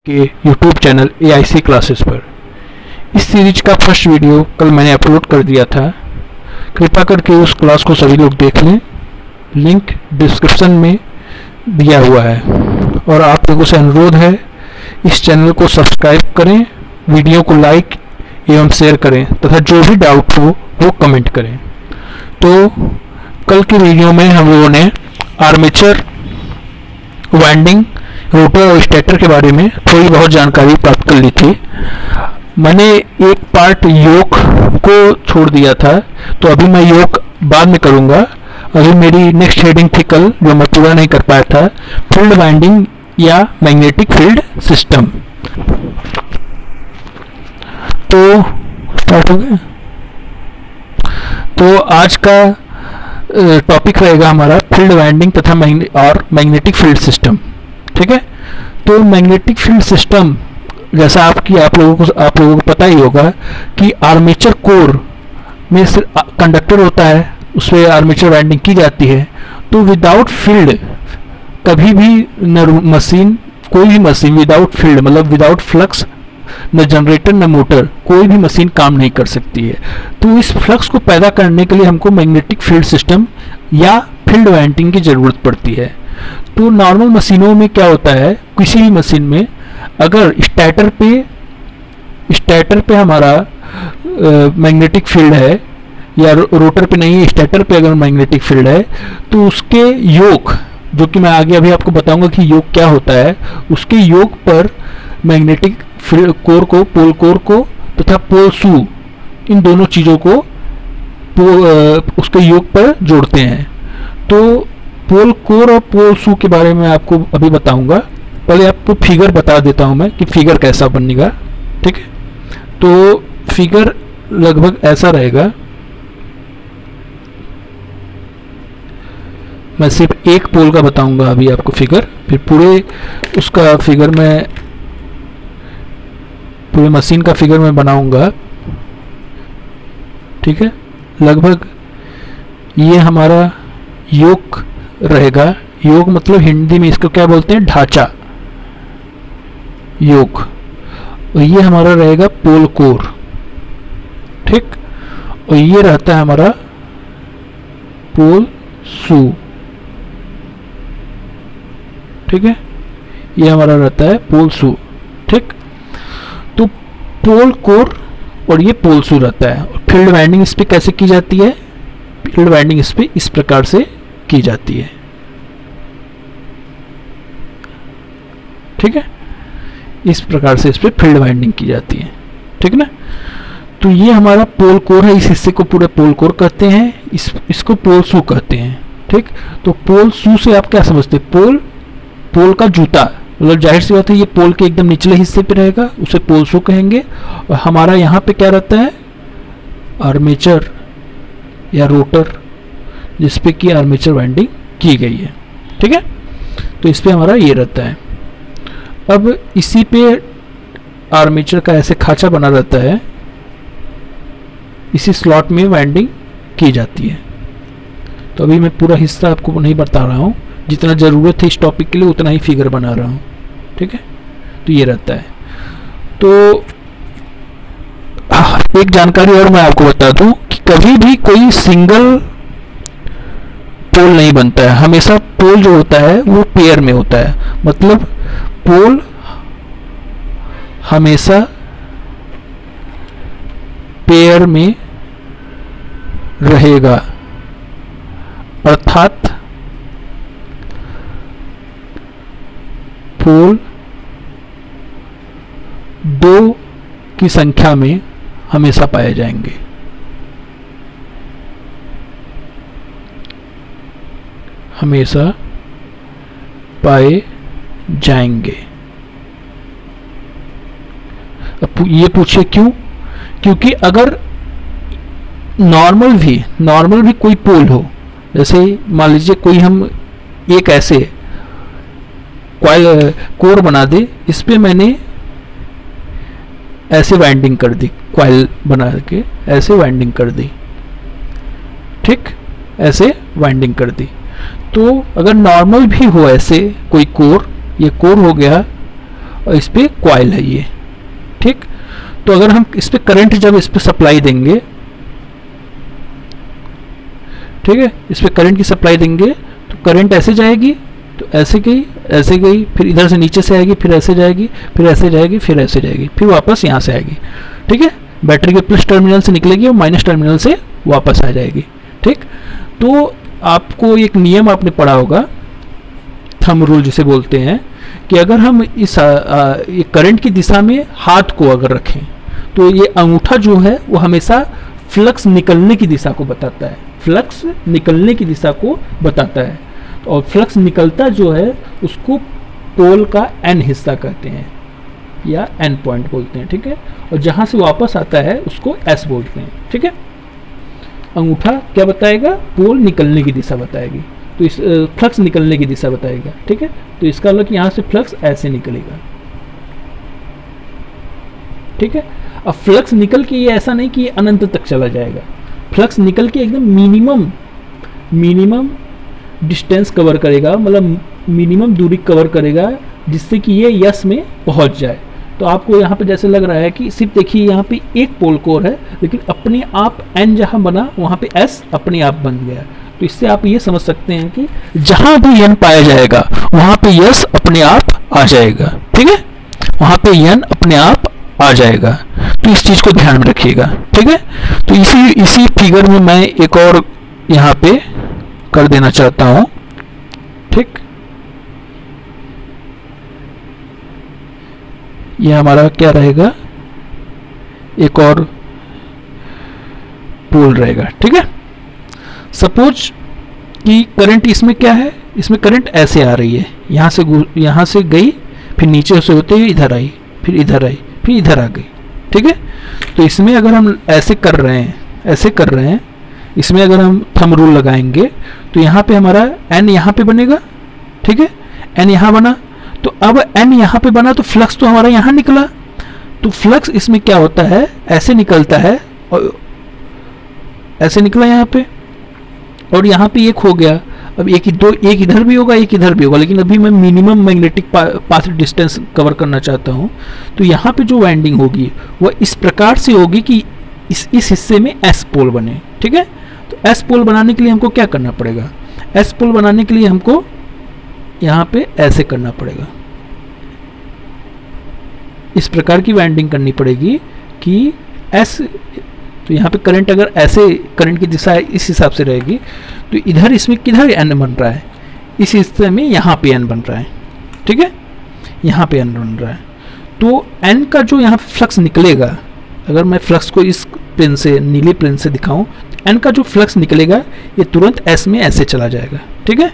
के YouTube channel AIC classes पर। इस सीरीज का फर्स्ट वीडियो कल मैंने अपलोड कर दिया था। कृपा करके उस क्लास को सभी लोग देख लें, लिंक डिस्क्रिप्शन में दिया हुआ है। और आप लोगों से अनुरोध है, इस चैनल को सब्सक्राइब करें, वीडियो को लाइक एवं शेयर करें तथा जो भी डाउट हो वो कमेंट करें। तो कल के वीडियो में हम लोगों ने आर्मेचर, वाइंडिंग, रोटर और स्टेटर के बारे में थोड़ी बहुत जानकारी प्राप्त कर ली थी। मैंने एक पार्ट योक को छोड़ दिया था, तो अभी मैं योक बाद में करूंगा। अभी मेरी नेक्स्ट हेडिंग थी कल, जो मैं पूरा नहीं कर पाया था, फील्ड वाइंडिंग या मैग्नेटिक फील्ड सिस्टम। तो स्टार्ट हो गया। तो आज का टॉपिक रहेगा हमारा फील्ड वाइंडिंग तथा मैग्नेटिक फील्ड सिस्टम। ठीक है। तो मैग्नेटिक फील्ड सिस्टम, जैसा आप लोगों को पता ही होगा कि आर्मेचर कोर में कंडक्टर होता है, उस पर आर्मेचर वाइंडिंग की जाती है। तो विदाउट फील्ड कभी भी न कोई भी मशीन विदाउट फील्ड मतलब विदाउट फ्लक्स, न जनरेटर न मोटर, कोई भी मशीन काम नहीं कर सकती है। तो इस फ्लक्स को पैदा करने के लिए हमको मैग्नेटिक फील्ड सिस्टम या फील्ड वाइंडिंग की ज़रूरत पड़ती है। तो नॉर्मल मशीनों में क्या होता है, किसी भी मशीन में अगर स्टेटर पे हमारा मैग्नेटिक फील्ड है या रोटर पे नहीं है, स्टेटर पे अगर मैग्नेटिक फील्ड है, तो उसके योग, जो कि मैं आगे अभी आपको बताऊंगा कि योग क्या होता है, उसके योग पर मैग्नेटिक कोर को, पोल कोर को तथा पोल शू, इन दोनों चीज़ों को उसके योग पर जोड़ते हैं। तो पोल कोर और पोल शू के बारे में आपको अभी बताऊंगा। पहले आपको फिगर बता देता हूं मैं कि फिगर कैसा बनेगा। ठीक है। तो फिगर लगभग ऐसा रहेगा। मैं सिर्फ एक पोल का बताऊंगा अभी आपको फिगर, फिर पूरे उसका फिगर में, पूरे मशीन का फिगर मैं बनाऊंगा। ठीक है। लगभग ये हमारा योक रहेगा। योग मतलब हिंदी में इसको क्या बोलते हैं, ढांचा, योग। और ये हमारा रहेगा पोल कोर। ठीक। और ये रहता है हमारा पोल शू। ठीक है। ये हमारा रहता है पोल शू। ठीक। तो पोल कोर और ये पोल शू रहता है। और फील्ड वाइंडिंग इस पे कैसे की जाती है, फील्ड वाइंडिंग इस पे इस प्रकार से की जाती है। ठीक है। इस प्रकार से इस पे फील्ड वाइंडिंग की जाती है। ठीक ना। तो ये हमारा पोल कोर है, इस हिस्से को पूरे पोल कोर कहते हैं, इसको पोल शू कहते हैं। ठीक। तो पोल शू से आप क्या समझते हैं, पोल का जूता, मतलब जाहिर सी बात है ये पोल के एकदम निचले हिस्से पे रहेगा, उसे पोल शू कहेंगे। और हमारा यहाँ पे क्या रहता है, आर्मेचर या रोटर, जिसपे की आर्मेचर वाइंडिंग की गई है। ठीक है। तो इस पे हमारा ये रहता है। अब इसी पे आर्मेचर का ऐसे खांचा बना रहता है, इसी स्लॉट में वाइंडिंग की जाती है। तो अभी मैं पूरा हिस्सा आपको नहीं बता रहा हूँ, जितना ज़रूरत है इस टॉपिक के लिए उतना ही फिगर बना रहा हूँ। ठीक है। तो ये रहता है। तो एक जानकारी और मैं आपको बता दूं कि कभी भी कोई सिंगल पोल नहीं बनता है, हमेशा पोल जो होता है वो पेयर में होता है। मतलब पोल हमेशा पेयर में रहेगा, अर्थात पोल दो की संख्या में हमेशा पाए जाएंगे। हमेशा पाए जाएंगे। अब ये पूछे क्यों, क्योंकि अगर नॉर्मल भी कोई पोल हो, जैसे मान लीजिए कोई हम एक ऐसे कॉइल कोर बना दे, इस पे मैंने ऐसे वाइंडिंग कर दी, कॉइल बना के ऐसे वाइंडिंग कर दी। ठीक। ऐसे वाइंडिंग कर दी। तो अगर नॉर्मल भी हो ऐसे कोई कोर, ये कोर हो गया और इस पे कॉइल है ये, ठीक। तो अगर हम इस पे करंट जब इस पे सप्लाई देंगे, ठीक है, इस पे करंट की सप्लाई देंगे तो करंट ऐसे जाएगी, तो ऐसे गई, फिर इधर से नीचे से आएगी, फिर ऐसे जाएगी, फिर ऐसे जाएगी, फिर ऐसे जाएगी, फिर वापस यहाँ से आएगी, ठीक है। बैटरी के प्लस टर्मिनल से निकलेगी और माइनस टर्मिनल से वापस आ जाएगी, ठीक। तो आपको एक नियम आपने पढ़ा होगा, थंब रूल जिसे बोलते हैं, कि अगर हम इस करंट की दिशा में हाथ को अगर रखें तो ये अंगूठा जो है वो हमेशा फ्लक्स निकलने की दिशा को बताता है, फ्लक्स निकलने की दिशा को बताता है। और फ्लक्स निकलता जो है उसको पोल का एन हिस्सा कहते हैं या एन पॉइंट बोलते हैं, ठीक है। और जहाँ से वापस आता है उसको एस बोलते हैं, ठीक है। अंगूठा क्या बताएगा? पोल निकलने की दिशा बताएगी, तो इस फ्लक्स निकलने की दिशा बताएगा, ठीक है। तो इसका मतलब यहाँ से फ्लक्स ऐसे निकलेगा, ठीक है। अब फ्लक्स निकल के ये ऐसा नहीं कि ये अनंत तक चला जाएगा, फ्लक्स निकल के एकदम मिनिमम डिस्टेंस कवर करेगा, मतलब मिनिमम दूरी कवर करेगा, जिससे कि ये यस में पहुंच जाए। तो आपको यहाँ पे जैसे लग रहा है कि सिर्फ देखिए यहाँ पे एक पोल कोर है, लेकिन अपने आप एन जहाँ बना वहाँ पे एस अपने आप बन गया। तो इससे आप ये समझ सकते हैं कि जहाँ भी एन पाया जाएगा वहाँ पे यस अपने आप आ जाएगा, ठीक है, वहाँ पे एन अपने आप आ जाएगा। तो इस चीज को ध्यान में रखिएगा, ठीक है। तो इसी फिगर में मैं एक और यहाँ पे कर देना चाहता हूँ, ठीक। ये हमारा क्या रहेगा, एक और पोल रहेगा, ठीक है। सपोज कि करंट इसमें क्या है, इसमें करंट ऐसे आ रही है, यहाँ से गई, फिर नीचे से होते हुए इधर आई, फिर इधर आई, फिर इधर आ गई, ठीक है। तो इसमें अगर हम ऐसे कर रहे हैं, इसमें अगर हम थंब रूल लगाएंगे तो यहाँ पे हमारा एन यहाँ पे बनेगा, ठीक है, एन यहाँ बना। तो अब एन यहाँ पे बना तो फ्लक्स तो हमारा यहाँ निकला, तो फ्लक्स इसमें क्या होता है, ऐसे निकलता है और ऐसे निकला यहाँ पे, और यहाँ पे एक हो गया। अब एक इधर भी होगा, एक इधर भी होगा, लेकिन अभी मैं minimum magnetic path distance cover करना चाहता हूँ। तो यहाँ पे जो वाइंडिंग होगी वह इस प्रकार से होगी कि इस हिस्से में एस पोल बने, ठीक है। तो एस पोल बनाने के लिए हमको क्या करना पड़ेगा, एस पोल बनाने के लिए हमको यहाँ पे ऐसे करना पड़ेगा, इस प्रकार की वाइंडिंग करनी पड़ेगी कि एस, तो यहाँ पे करंट अगर ऐसे करंट की दिशा इस हिसाब से रहेगी, तो इधर इसमें किधर एन बन रहा है, इस हिस्से में यहाँ पे एन बन रहा है, ठीक है, यहाँ पे एन बन रहा है। तो एन का जो यहाँ पे फ्लक्स निकलेगा, अगर मैं फ्लक्स को इस पेन से, नीले पेन से दिखाऊं, तो एन का जो फ्लक्स निकलेगा ये तुरंत एस में ऐसे चला जाएगा, ठीक है,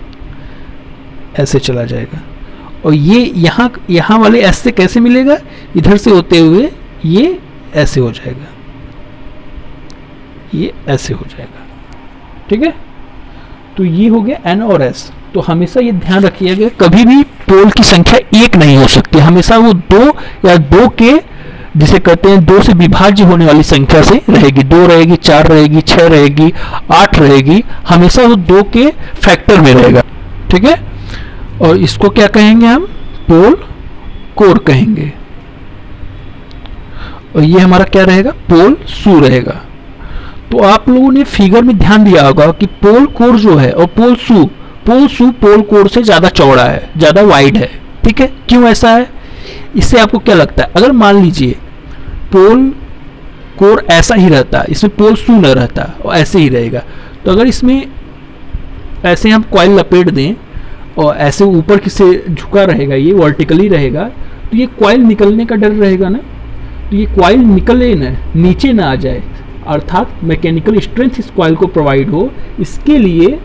ऐसे चला जाएगा। और ये यहाँ वाले एस से कैसे मिलेगा, इधर से होते हुए ये ऐसे हो जाएगा, ये ऐसे हो जाएगा, ठीक है। तो ये हो गया एन और एस। तो हमेशा ये ध्यान रखिएगा, कभी भी पोल की संख्या एक नहीं हो सकती, हमेशा वो दो या दो के, जिसे कहते हैं दो से विभाज्य होने वाली संख्या से रहेगी, 2 रहेगी, 4 रहेगी, 6 रहेगी, 8 रहेगी, हमेशा वो 2 के फैक्टर में रहेगा, ठीक है। और इसको क्या कहेंगे हम, पोल कोर कहेंगे। और ये हमारा क्या रहेगा, पोल सू रहेगा। तो आप लोगों ने फिगर में ध्यान दिया होगा कि पोल कोर जो है और पोल सू पोल कोर से ज़्यादा चौड़ा है, ज़्यादा वाइड है, ठीक है। क्यों ऐसा है, इससे आपको क्या लगता है, अगर मान लीजिए पोल कोर ऐसा ही रहता, इसमें पोल सू न रहता और ऐसे ही रहेगा, तो अगर इसमें ऐसे हम कॉइल लपेट दें और ऐसे ऊपर किसे झुका रहेगा, ये वर्टिकली रहेगा, तो ये कॉइल निकलने का डर रहेगा ना, तो ये कॉइल निकले ना, नीचे ना आ जाए, अर्थात मैकेनिकल स्ट्रेंथ इस कॉइल को प्रोवाइड हो, इसके लिए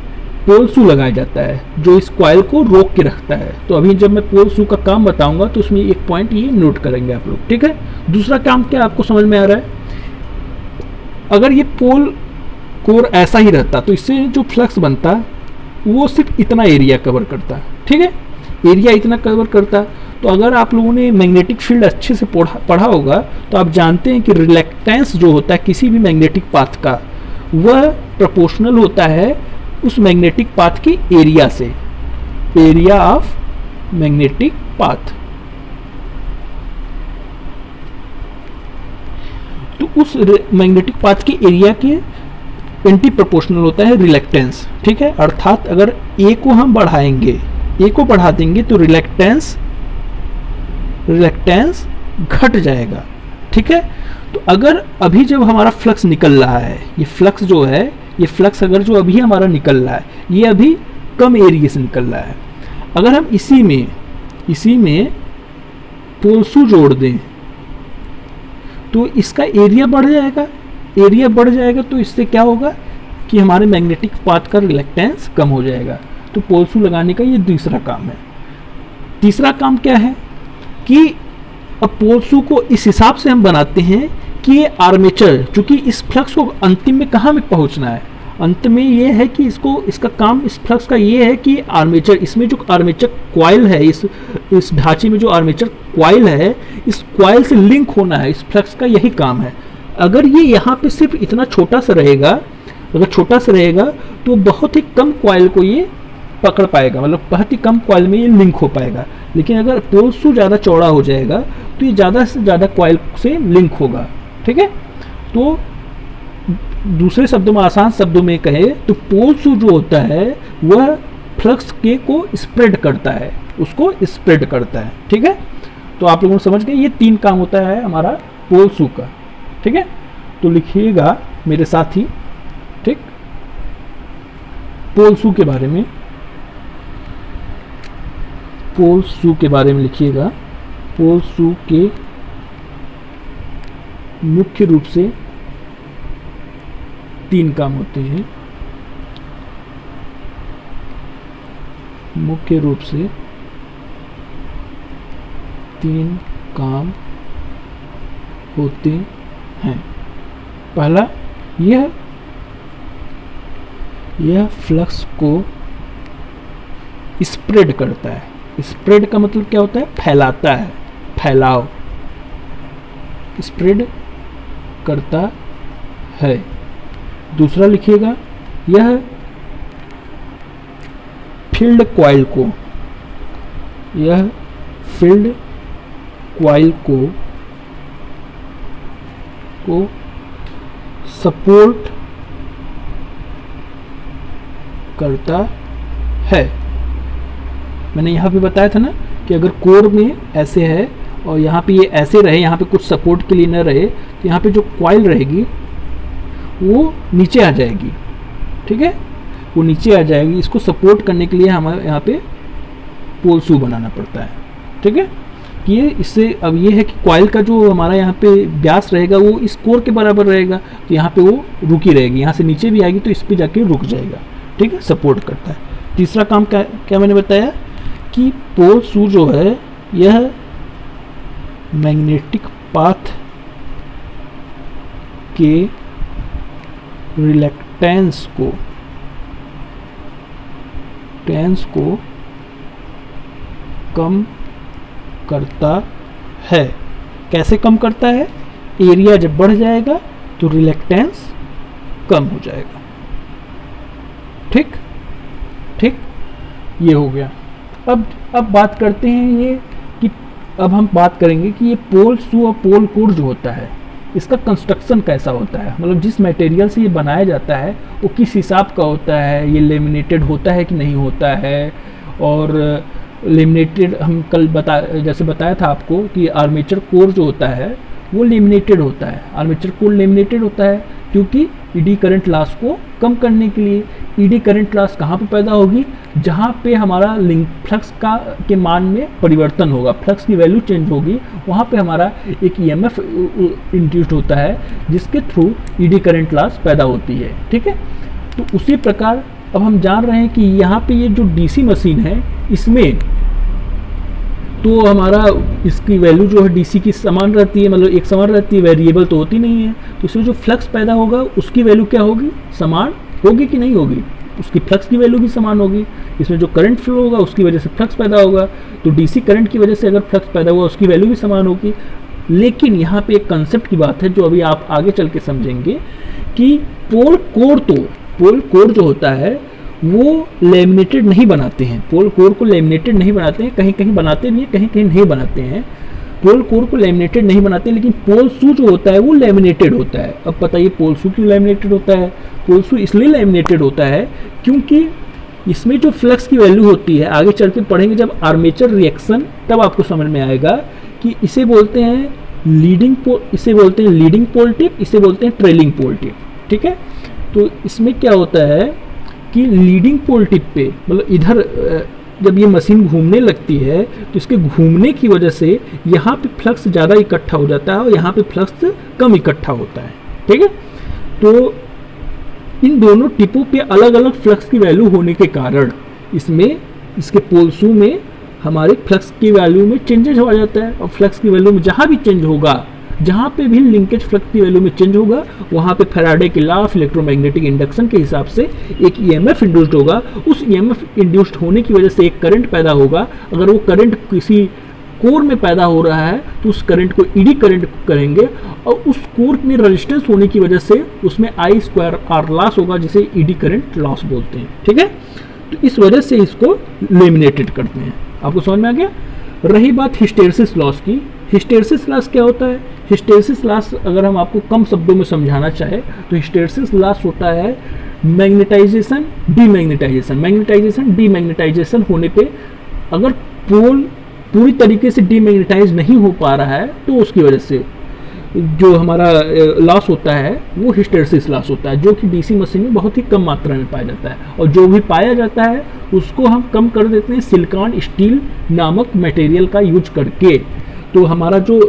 पोल सू लगाया जाता है जो इस कॉइल को रोक के रखता है। तो अभी जब मैं पोल सू का काम बताऊंगा तो उसमें एक पॉइंट ये नोट करेंगे आप लोग, ठीक है। दूसरा काम क्या आपको समझ में आ रहा है, अगर ये पोल कोर ऐसा ही रहता तो इससे जो फ्लक्स बनता वो सिर्फ इतना एरिया कवर करता, ठीक है, एरिया इतना कवर करता। तो अगर आप लोगों ने मैग्नेटिक फील्ड अच्छे से पढ़ा होगा तो आप जानते हैं कि रिलेक्टेंस जो होता है किसी भी मैग्नेटिक पाथ का, वह प्रोपोर्शनल होता है उस मैग्नेटिक पाथ के एरिया से, एरिया ऑफ मैग्नेटिक पाथ, तो उस मैग्नेटिक पाथ के एरिया के एंटी प्रोपोर्शनल होता है रिलक्टेंस, ठीक है। अर्थात अगर ए को हम बढ़ाएंगे, ए को बढ़ा देंगे तो रिलक्टेंस घट जाएगा, ठीक है। तो अगर अभी जब हमारा फ्लक्स निकल रहा है, ये फ्लक्स जो है, ये फ्लक्स अगर जो अभी हमारा निकल रहा है, ये अभी कम एरिया से निकल रहा है। अगर हम इसी में पोल्सू जोड़ दें तो इसका एरिया बढ़ जाएगा, एरिया बढ़ जाएगा तो इससे क्या होगा कि हमारे मैग्नेटिक पाथ का रिलक्टेंस कम हो जाएगा। तो पोल्सू लगाने का ये दूसरा काम है। तीसरा काम क्या है कि अब पोल्सू को इस हिसाब से हम बनाते हैं कि ये आर्मेचर, चूंकि इस फ्लक्स को अंतिम में कहाँ में पहुंचना है, अंत में ये है कि इसका काम, इस फ्लक्स का ये है कि आर्मेचर, इसमें जो आर्मेचर कॉइल है, इस ढांचे में जो आर्मेचर कॉइल है, इस कॉइल से लिंक होना है, इस फ्लक्स का यही काम है। अगर ये यहाँ पे सिर्फ इतना छोटा सा रहेगा, अगर छोटा सा रहेगा तो बहुत ही कम कॉइल को ये पकड़ पाएगा, मतलब बहुत ही कम कॉइल में ये लिंक हो पाएगा। लेकिन अगर पोल्सू ज़्यादा चौड़ा हो जाएगा तो ये ज़्यादा से ज़्यादा कॉइल से लिंक होगा, ठीक है। तो दूसरे शब्दों में, आसान शब्दों में कहे तो पोल्सू जो होता है वह फ्लक्स के को स्प्रेड करता है, उसको स्प्रेड करता है, ठीक है। तो आप लोगों समझ गए, ये 3 काम होता है हमारा पोल्सू का, ठीक है। तो लिखिएगा मेरे साथ ही, ठीक, पोल्सू के बारे में, पोल्सू के बारे में लिखिएगा। पोल्सू के मुख्य रूप से 3 काम होते हैं, मुख्य रूप से 3 काम होते हैं। पहला, यह फ्लक्स को स्प्रेड करता है। स्प्रेड का मतलब क्या होता है? फैलाता है, फैलाव, स्प्रेड करता है। दूसरा लिखिएगा, यह फील्ड कॉइल को, यह फील्ड कॉइल को सपोर्ट करता है। मैंने यहाँ पे बताया था ना कि अगर कोर में ऐसे है और यहाँ पे ये ऐसे रहे, यहाँ पे कुछ सपोर्ट के लिए न रहे, तो यहाँ पे जो कॉइल रहेगी वो नीचे आ जाएगी, ठीक है, वो नीचे आ जाएगी। इसको सपोर्ट करने के लिए हमें यहाँ पे पोल्सू बनाना पड़ता है, ठीक है। ये इससे अब ये है कि कॉइल का जो हमारा यहाँ पे व्यास रहेगा वो इस कोर के बराबर रहेगा, तो यहाँ पे वो रुकी रहेगी, यहाँ से नीचे भी आएगी तो इस पे जाके रुक जाएगा, ठीक है, सपोर्ट करता है। तीसरा काम क्या मैंने बताया कि पोल्सू जो है यह मैग्नेटिक पाथ के रिलक्टेंस को कम करता है। कैसे कम करता है? एरिया जब बढ़ जाएगा तो रिलक्टेंस कम हो जाएगा, ठीक ठीक, ये हो गया। अब बात करते हैं ये कि अब हम बात करेंगे कि ये पोल्सू और पोल कोर जो होता है इसका कंस्ट्रक्शन कैसा होता है, मतलब जिस मटेरियल से ये बनाया जाता है वो किस हिसाब का होता है, ये लेमिनेटेड होता है कि नहीं होता है। और लेमिनेटेड हम कल जैसे बताया था आपको कि आर्मेचर कोर जो होता है वो लेमिनेटेड होता है। आर्मेचर कोर लेमिनेटेड होता है क्योंकि ईडी करंट लॉस को कम करने के लिए। ईडी करंट लॉस कहाँ पे पैदा होगी? जहाँ पे हमारा लिंक फ्लक्स के मान में परिवर्तन होगा, फ्लक्स की वैल्यू चेंज होगी, वहाँ पे हमारा एक ईएमएफ इंड्यूस्ड होता है जिसके थ्रू ईडी करंट लॉस पैदा होती है, ठीक है। तो उसी प्रकार अब हम जान रहे हैं कि यहाँ पे ये जो डीसी मशीन है इसमें तो हमारा इसकी वैल्यू जो है डीसी की समान रहती है, मतलब एक समान रहती है, वेरिएबल तो होती नहीं है। तो इसमें जो फ्लक्स पैदा होगा उसकी वैल्यू क्या होगी? समान होगी कि नहीं होगी? उसकी फ्लक्स की वैल्यू भी समान होगी। इसमें जो करंट फ्लो होगा उसकी वजह से फ्लक्स पैदा होगा, तो डीसी करंट की वजह से अगर फ्लक्स पैदा हुआ उसकी वैल्यू भी समान होगी। लेकिन यहाँ पे एक कंसेप्ट की बात है जो अभी आप आगे चल के समझेंगे कि पोल कोर जो होता है वो लेमिनेटेड नहीं बनाते हैं, पोल कोर को लेमिनेटेड नहीं बनाते हैं, कहीं कहीं बनाते भी हैं, कहीं कहीं नहीं बनाते हैं। पोल कोर को लैमिनेटेड नहीं बनाते, लेकिन पोल शू जो होता है वो लैमिनेटेड होता है। अब बताइए पोल शू क्यों लैमिनेटेड होता है? पोल शू इसलिए लैमिनेटेड होता है क्योंकि इसमें जो फ्लक्स की वैल्यू होती है, आगे चल के पढ़ेंगे जब आर्मेचर रिएक्शन, तब आपको समझ में आएगा कि इसे बोलते हैं लीडिंग पोल, इसे बोलते हैं लीडिंग पोल टिप, इसे बोलते हैं ट्रेलिंग पोल टिप। ठीक है, तो इसमें क्या होता है कि लीडिंग पोल टिप पे, मतलब इधर जब ये मशीन घूमने लगती है तो इसके घूमने की वजह से यहाँ पे फ्लक्स ज़्यादा इकट्ठा हो जाता है और यहाँ पे फ्लक्स कम इकट्ठा होता है। ठीक है, तो इन दोनों टिपों पे अलग अलग फ्लक्स की वैल्यू होने के कारण इसमें, इसके पोल शू में हमारे फ्लक्स की वैल्यू में चेंजेस हो जाता है। और फ्लक्स की वैल्यू में जहाँ भी चेंज होगा, जहाँ पे भी लिंकेज फ्लक्स की वैल्यू में चेंज होगा, वहाँ पे फैराडे के लॉ ऑफ इलेक्ट्रोमैग्नेटिक इंडक्शन के हिसाब से एक ईएमएफ इंड्यूस्ड होगा। उस ईएमएफ इंड्यूस्ड होने की वजह से एक करंट पैदा होगा। अगर वो करंट किसी कोर में पैदा हो रहा है तो उस करंट को ईडी करंट करेंगे, और उस कोर में रेजिस्टेंस होने की वजह से उसमें I²R लॉस होगा, जिसे ईडी करंट लॉस बोलते हैं। ठीक है, तो इस वजह से इसको लेमिनेटेड करते हैं। आपको समझ में आ गया? रही बात हिस्टेरेसिस लॉस की, हिस्टेरेसिस लॉस क्या होता है? हिस्टेरेसिस लॉस अगर हम आपको कम शब्दों में समझाना चाहे तो हिस्टेरेसिस लॉस होता है मैग्नेटाइजेशन डीमैग्नेटाइजेशन। मैग्नेटाइजेशन डीमैग्नेटाइजेशन होने पे अगर पोल पूरी तरीके से डीमैग्नेटाइज नहीं हो पा रहा है तो उसकी वजह से जो हमारा लॉस होता है वो हिस्टेरेसिस लॉस होता है, जो कि डीसी मशीन में बहुत ही कम मात्रा में पाया जाता है। और जो भी पाया जाता है उसको हम कम कर देते हैं सिलिकॉन स्टील नामक मटेरियल का यूज करके। तो हमारा जो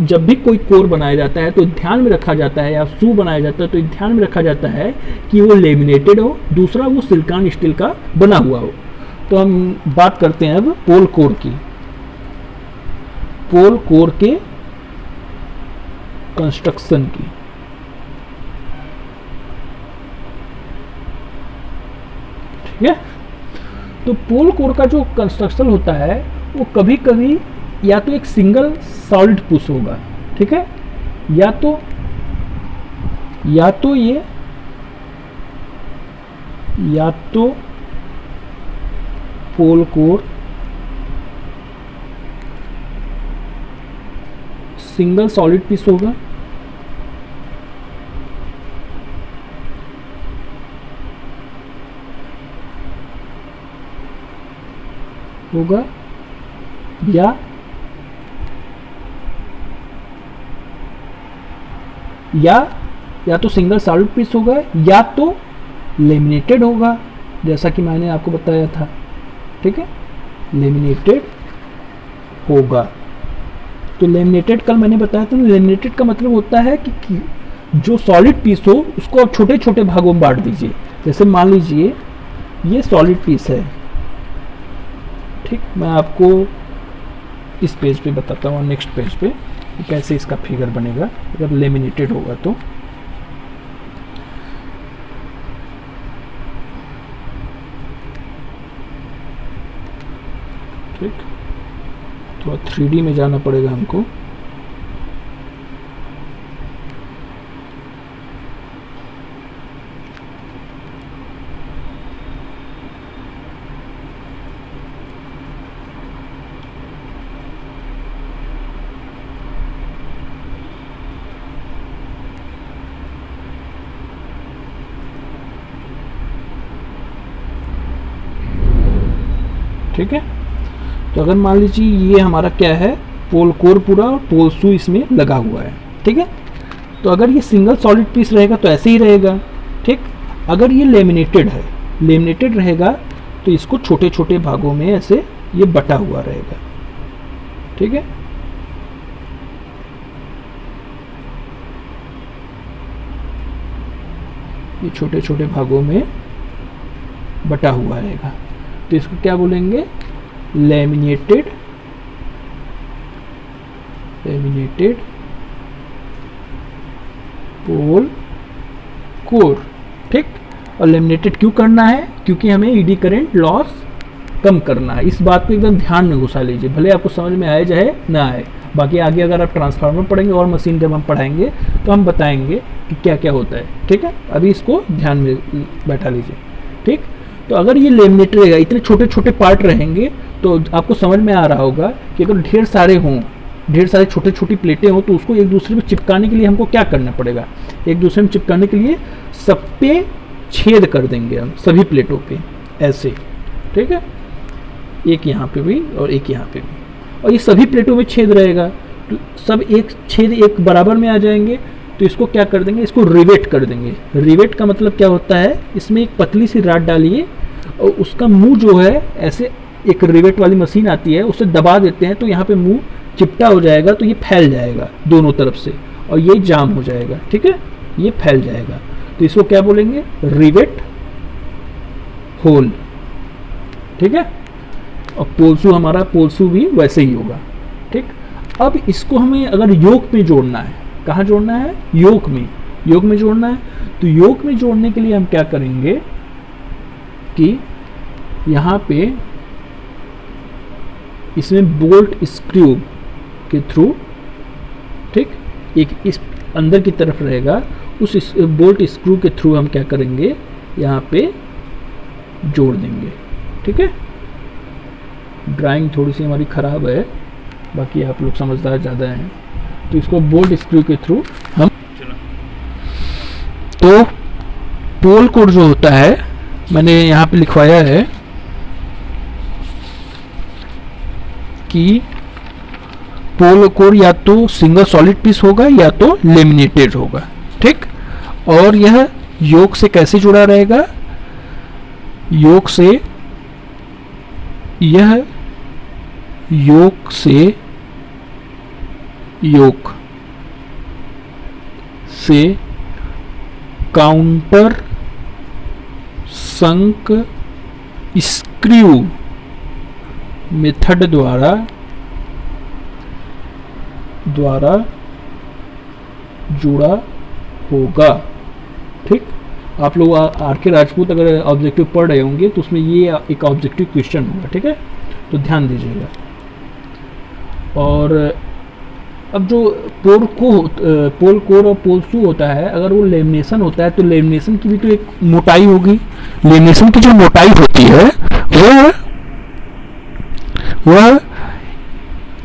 जब भी कोई कोर बनाया जाता है तो ध्यान में रखा जाता है, या शू बनाया जाता है तो ध्यान में रखा जाता है कि वो लेमिनेटेड हो, दूसरा वो सिलिकॉन स्टील का बना हुआ हो। तो हम बात करते हैं अब पोल कोर की, पोल कोर के कंस्ट्रक्शन की। ठीक है, तो पोल कोर का जो कंस्ट्रक्शन होता है वो कभी कभी या तो एक सिंगल सॉलिड पुश होगा, ठीक है, या तो पोल कोर सिंगल सॉलिड पीस होगा, या तो सिंगल सॉलिड पीस होगा या तो लेमिनेटेड होगा, जैसा कि मैंने आपको बताया था। ठीक है, लेमिनेटेड होगा। तो लेमिनेटेड कल मैंने बताया था, लेमिनेटेड का मतलब होता है कि जो सॉलिड पीस हो उसको आप छोटे छोटे भागों में बांट दीजिए। जैसे मान लीजिए ये सॉलिड पीस है, ठीक, मैं आपको इस पेज पे बताता हूँ, नेक्स्ट पेज पे कैसे इसका फिगर बनेगा अगर लेमिनेटेड होगा तो। ठीक, तो 3D में जाना पड़ेगा हमको। ठीक है, तो अगर मान लीजिए ये हमारा क्या है, पोल कोर पूरा और पोल शू इसमें लगा हुआ है। ठीक है, तो अगर ये सिंगल सॉलिड पीस रहेगा तो ऐसे ही रहेगा। ठीक, अगर ये लेमिनेटेड रहेगा तो इसको छोटे छोटे भागों में ऐसे ये बटा हुआ रहेगा। ठीक है, ये छोटे छोटे भागों में बटा हुआ रहेगा, तो इसको क्या बोलेंगे, लेमिनेटेड पोल कोर। ठीक, और लेमिनेटेड क्यों करना है, क्योंकि हमें ईडी करंट लॉस कम करना है। इस बात को एकदम ध्यान में घुसा लीजिए, भले आपको समझ में आए चाहे ना आए। बाकी आगे अगर आप ट्रांसफार्मर पढ़ेंगे और मशीन जब हम पढ़ाएंगे तो हम बताएंगे कि क्या क्या होता है। ठीक है, अभी इसको ध्यान में बैठा लीजिए। ठीक, तो अगर ये लेमिनेटेड रहेगा, इतने छोटे छोटे पार्ट रहेंगे, तो आपको समझ में आ रहा होगा कि अगर ढेर सारे हों ढेर सारे छोटे छोटी प्लेटें हो तो उसको एक दूसरे में चिपकाने के लिए हमको क्या करना पड़ेगा, एक दूसरे में चिपकाने के लिए सब पे छेद कर देंगे हम, सभी प्लेटों पे ऐसे, ठीक है, एक यहाँ पे भी और एक यहाँ पे भी, और ये सभी प्लेटों में छेद रहेगा तो सब एक छेद एक बराबर में आ जाएंगे। तो इसको क्या कर देंगे, इसको रिवेट कर देंगे। रिवेट का मतलब क्या होता है, इसमें एक पतली सी राड डालिए और उसका मुंह जो है ऐसे, एक रिवेट वाली मशीन आती है उससे दबा देते हैं तो यहाँ पे मुंह चिपटा हो जाएगा, तो ये फैल जाएगा दोनों तरफ से और ये जाम हो जाएगा, ठीक है, ये फैल जाएगा। तो इसको क्या बोलेंगे, रिवेट होल, ठीक है। और पोलसू, हमारा पोलसू भी वैसे ही होगा, ठीक। अब इसको हमें अगर योक में जोड़ना है, कहाँ जोड़ना है, योक में, योक में जोड़ना है। तो योक में जोड़ने के लिए हम क्या करेंगे कि यहाँ पे इसमें बोल्ट स्क्रू के थ्रू, ठीक, एक इस अंदर की तरफ रहेगा, उस बोल्ट स्क्रू के थ्रू हम क्या करेंगे, यहाँ पे जोड़ देंगे, ठीक है। ड्राइंग थोड़ी सी हमारी ख़राब है, बाकी आप लोग समझदार ज़्यादा हैं, तो इसको बोल्ट स्क्रू के थ्रू हम, तो पोल कोड जो होता है मैंने यहाँ पे लिखवाया है कि पोल कोड या तो सिंगल सॉलिड पीस होगा या तो लेमिनेटेड होगा, ठीक। और यह योक से कैसे जुड़ा रहेगा, योक से, यह योक से, योक से काउंटर संक स्क्रू मेथड द्वारा जुड़ा होगा, ठीक। आप लोग आर.के. राजपूत अगर ऑब्जेक्टिव पढ़ रहे होंगे तो उसमें ये एक ऑब्जेक्टिव क्वेश्चन होगा, ठीक है, तो ध्यान दीजिएगा। और अब जो पोल कोर और पोलसू होता है, अगर वो लेमिनेशन होता है तो लेमिनेशन की भी तो एक मोटाई होगी। लेमिनेशन की जो मोटाई होती है वह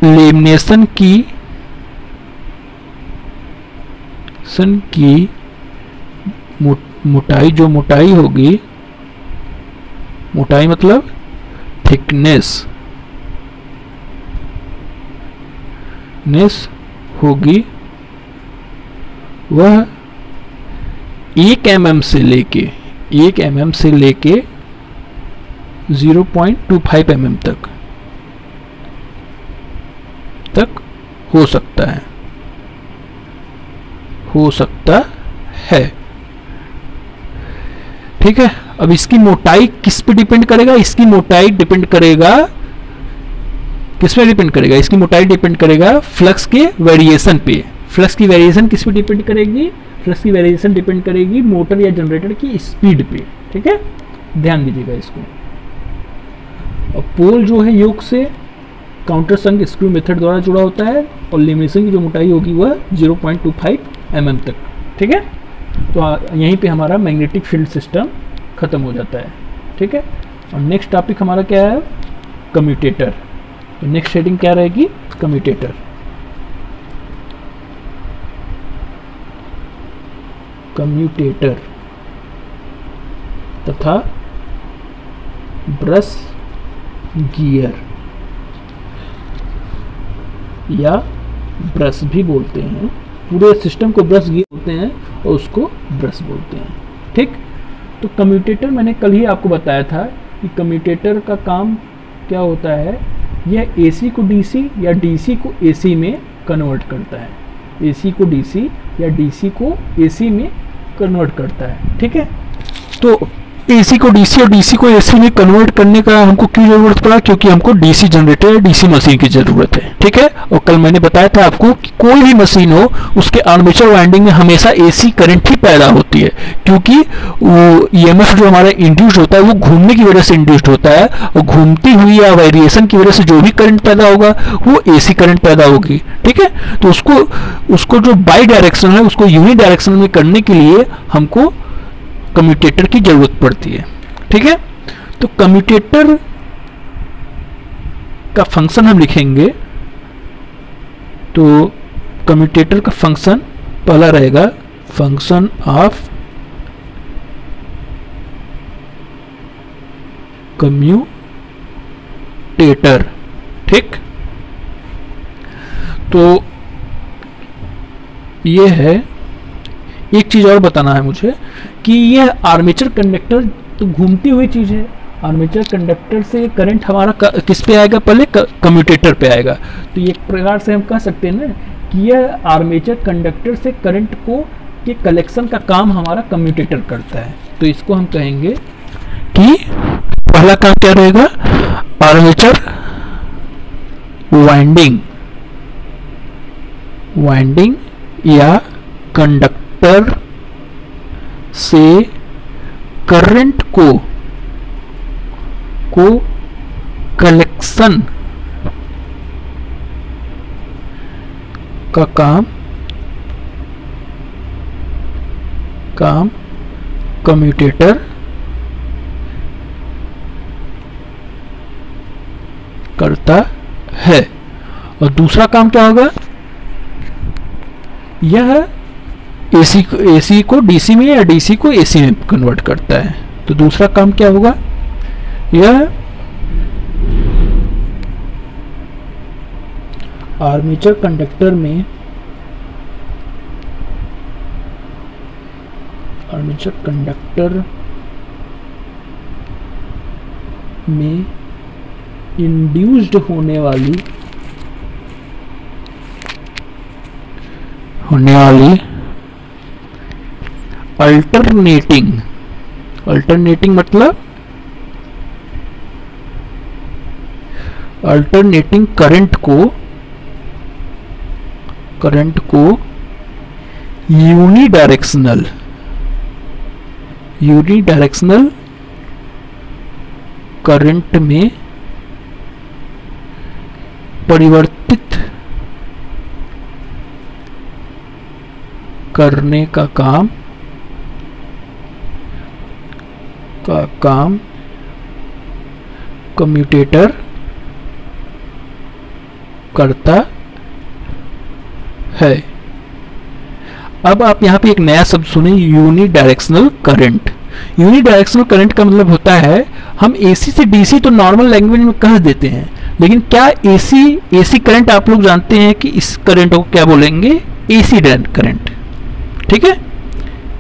लेमिनेशन की मोटाई, जो मोटाई होगी, मोटाई मतलब थिकनेस होगी, वह 1 mm से लेके 0.25 mm तक हो सकता है, ठीक है। अब इसकी मोटाई किस पे डिपेंड करेगा, इसकी मोटाई डिपेंड करेगा, किस पे डिपेंड करेगा, इसकी मोटाई डिपेंड करेगा फ्लक्स के वेरिएशन पे। फ्लक्स की वेरिएशन किस पे डिपेंड करेगी, फ्लक्स की वेरिएशन डिपेंड करेगी मोटर या जनरेटर की स्पीड पे, ठीक है, ध्यान दीजिएगा इसको। और पोल जो है योक से काउंटर संक स्क्रू मेथड द्वारा जुड़ा होता है और लेमिनेशन की जो मोटाई होगी वह 0.25 mm तक, ठीक है। तो यहीं पे हमारा मैग्नेटिक फील्ड सिस्टम खत्म हो जाता है, ठीक है। और नेक्स्ट टॉपिक हमारा क्या है, कम्यूटेटर। तो नेक्स्ट हेडिंग क्या रहेगी, कम्यूटेटर। कम्यूटेटर तथा ब्रश गियर या ब्रश भी बोलते हैं, पूरे सिस्टम को ब्रश गियर बोलते हैं और उसको ब्रश बोलते हैं, ठीक। तो कम्यूटेटर मैंने कल ही आपको बताया था कि कम्यूटेटर का काम क्या होता है, यह AC को DC या DC को AC में कन्वर्ट करता है, AC को DC या DC को AC में कन्वर्ट करता है, ठीक है। तो AC को DC और DC को AC में कन्वर्ट करने का हमको क्यों जरूरत पड़ा, क्योंकि हमको DC जनरेटर या DC मशीन की जरूरत है, ठीक है। और कल मैंने बताया था आपको कि कोई भी मशीन हो उसके आर्मेचर वाइंडिंग में हमेशा AC करंट ही पैदा होती है, क्योंकि वो EMF जो हमारा इंड्यूस्ड होता है वो घूमने की वजह से इंड्यूस्ड होता है, और घूमती हुई या वेरिएशन की वजह से जो भी करंट पैदा होगा वो AC करंट पैदा होगी, ठीक है। तो उसको जो बाई डायरेक्शन है उसको यूनि डायरेक्शन में करने के लिए हमको कम्यूटेटर की जरूरत पड़ती है, ठीक है। तो कम्यूटेटर का फंक्शन हम लिखेंगे तो कम्यूटेटर का फंक्शन पहला रहेगा फंक्शन ऑफ कम्यूटेटर, ठीक। तो ये है, एक चीज और बताना है मुझे कि यह आर्मेचर कंडक्टर तो घूमती हुई चीज है। आर्मेचर कंडक्टर से करंट हमारा किस पे आएगा, पहले कम्यूटेटर पे आएगा। तो एक प्रकार से हम कह सकते हैं ना कि यह आर्मेचर कंडक्टर से करंट को के कलेक्शन का काम हमारा कम्यूटेटर करता है। तो इसको हम कहेंगे कि पहला काम क्या रहेगा, आर्मेचर वाइंडिंग या कंडक्टर से करंट को कलेक्शन का काम कम्यूटेटर करता है। और दूसरा काम क्या होगा, यह एसी को डीसी में या डीसी को एसी में कन्वर्ट करता है। तो दूसरा काम क्या होगा, यह आर्मेचर कंडक्टर में इंड्यूस्ड होने वाली अल्टरनेटिंग मतलब अल्टरनेटिंग करंट को यूनिडायरेक्शनल करंट में परिवर्तित करने का काम कम्यूटेटर करता है। अब आप यहां पे एक नया शब्द सुने, यूनिडायरेक्शनल करंट। यूनिडायरेक्शनल करंट का मतलब होता है, हम एसी से डीसी तो नॉर्मल लैंग्वेज में कह देते हैं, लेकिन क्या एसी करंट आप लोग जानते हैं कि इस करंट को क्या बोलेंगे, एसी करंट, ठीक है।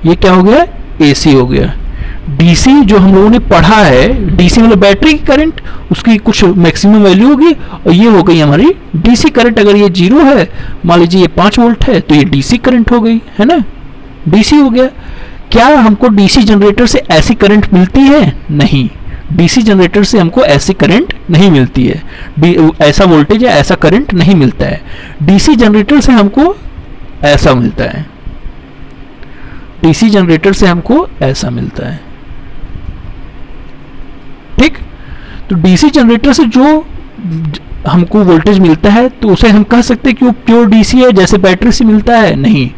ये क्या हो गया, एसी हो गया। डीसी जो हम लोगों ने पढ़ा है, डीसी मतलब बैटरी की करंट, उसकी कुछ मैक्सिमम वैल्यू होगी, और ये हो गई हमारी डीसी करंट। अगर ये 0 है, मान लीजिए ये 5 वोल्ट है, तो ये डीसी करंट हो गई, है ना, डीसी हो गया। क्या हमको डीसी जनरेटर से ऐसी करंट मिलती है? नहीं, डीसी जनरेटर से हमको ऐसी करंट नहीं मिलती है, ऐसा वोल्टेज या ऐसा करंट नहीं मिलता है। डीसी जनरेटर से हमको ऐसा मिलता है, डीसी जनरेटर से हमको ऐसा मिलता है, ठीक। तो डीसी जनरेटर से जो हमको वोल्टेज मिलता है, तो उसे हम कह सकते हैं कि वो प्योर डीसी है, जैसे बैटरी से मिलता है, नहीं,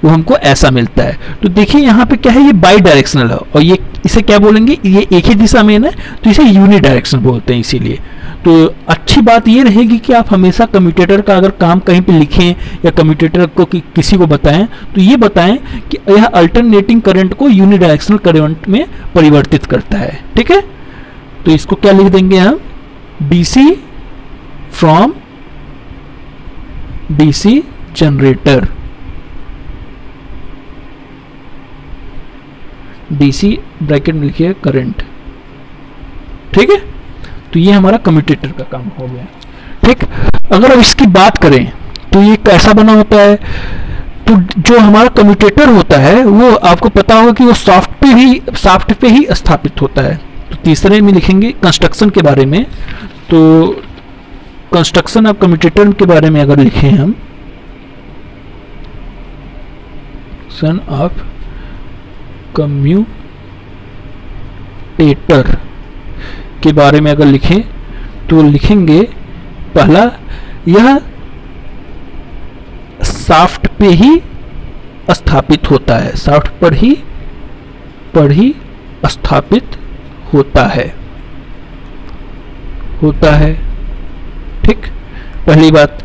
वो हमको ऐसा मिलता है। तो देखिए यहाँ पे क्या है, ये बाई डायरेक्शनल है, और ये इसे क्या बोलेंगे, ये एक ही दिशा में है ना, तो इसे यूनि डायरेक्शन बोलते हैं। इसीलिए तो अच्छी बात ये रहेगी कि आप हमेशा कम्यूटेटर का अगर काम कहीं पे लिखें या कम्यूटेटर को किसी को बताएं, तो ये बताएं कि यह अल्टरनेटिंग करंट को यूनि डायरेक्शनल करंट में परिवर्तित करता है, ठीक है। तो इसको क्या लिख देंगे हम, DC from DC generator, DC bracket में लिखिए करंट, ठीक है। तो ये हमारा कम्यूटेटर का काम हो गया, ठीक। अगर अब इसकी बात करें तो ये कैसा बना होता है, तो जो हमारा कम्यूटेटर होता है वो आपको पता होगा कि वो सॉफ्ट पे ही स्थापित होता है। तो तीसरे में लिखेंगे कंस्ट्रक्शन के बारे में। तो कंस्ट्रक्शन ऑफ कम्यूटेटर के बारे में अगर लिखें हम, सन ऑफ कम्यूटेटर के बारे में अगर लिखें तो लिखेंगे, पहला, यह शाफ्ट पे ही स्थापित होता है, शाफ्ट पर ही स्थापित होता है, ठीक, पहली बात।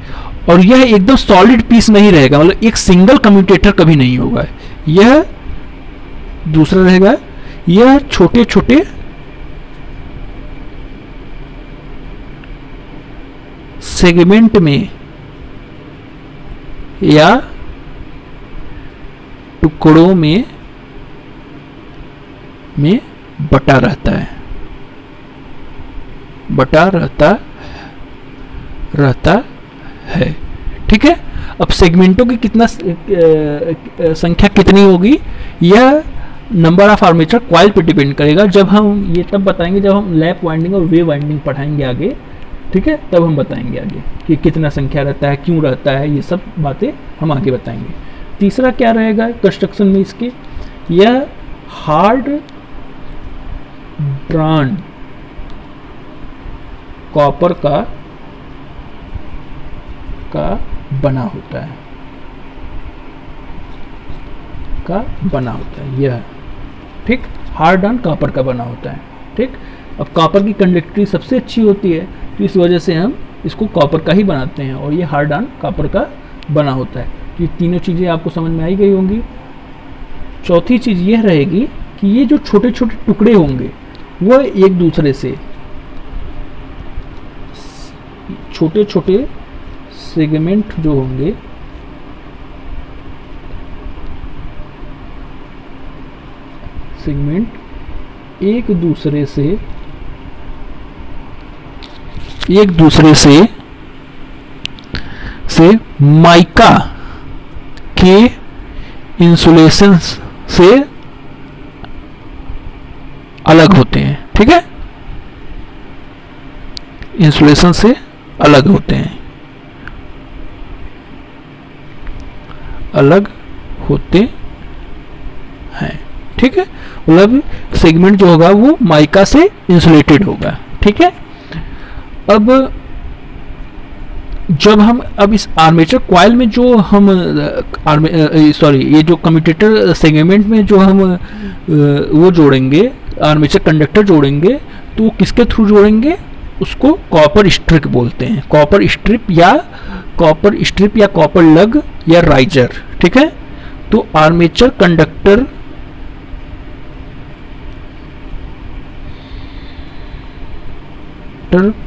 और यह एकदम सॉलिड पीस नहीं रहेगा, मतलब एक सिंगल कम्यूटेटर कभी नहीं होगा। यह दूसरा रहेगा, यह छोटे छोटे सेगमेंट में या टुकड़ों में बटा रहता है, बटा रहता है। ठीक है, अब सेगमेंटों की कितना संख्या कितनी होगी, यह नंबर ऑफ आर्मेचर कॉइल पे डिपेंड करेगा। जब हम ये तब बताएंगे जब हम लैप वाइंडिंग और वेव वाइंडिंग पढ़ाएंगे आगे। ठीक है, तब हम बताएंगे आगे कि कितना संख्या रहता है, क्यों रहता है, ये सब बातें हम आगे बताएंगे। तीसरा क्या रहेगा कंस्ट्रक्शन में इसके, यह हार्ड ड्रॉन कॉपर का बना होता है, यह ठीक हार्ड ड्रॉन कॉपर का बना होता है। ठीक, अब कॉपर की कंडक्टिविटी सबसे अच्छी होती है, तो इस वजह से हम इसको कॉपर का ही बनाते हैं, और ये हार्ड ड्रॉन कॉपर का बना होता है। ये तीनों चीज़ें आपको समझ में आई गई होंगी। चौथी चीज़ यह रहेगी कि ये जो छोटे छोटे टुकड़े होंगे वह एक दूसरे से, छोटे छोटे सेगमेंट जो होंगे एक दूसरे से माइका के इंसुलेशन से अलग होते हैं। ठीक है, इंसुलेशन से अलग होते हैं, ठीक है, मतलब सेगमेंट जो होगा वो माइका से इंसुलेटेड होगा। ठीक है, अब जब हम इस आर्मेचर कॉइल में जो हम ये जो कम्यूटेटर सेगमेंट में जो हम वो जोड़ेंगे, आर्मेचर कंडक्टर जोड़ेंगे, तो किसके थ्रू जोड़ेंगे, उसको कॉपर स्ट्रिप बोलते हैं। कॉपर स्ट्रिप या कॉपर लग या राइजर। ठीक है, तो आर्मेचर कंडक्टर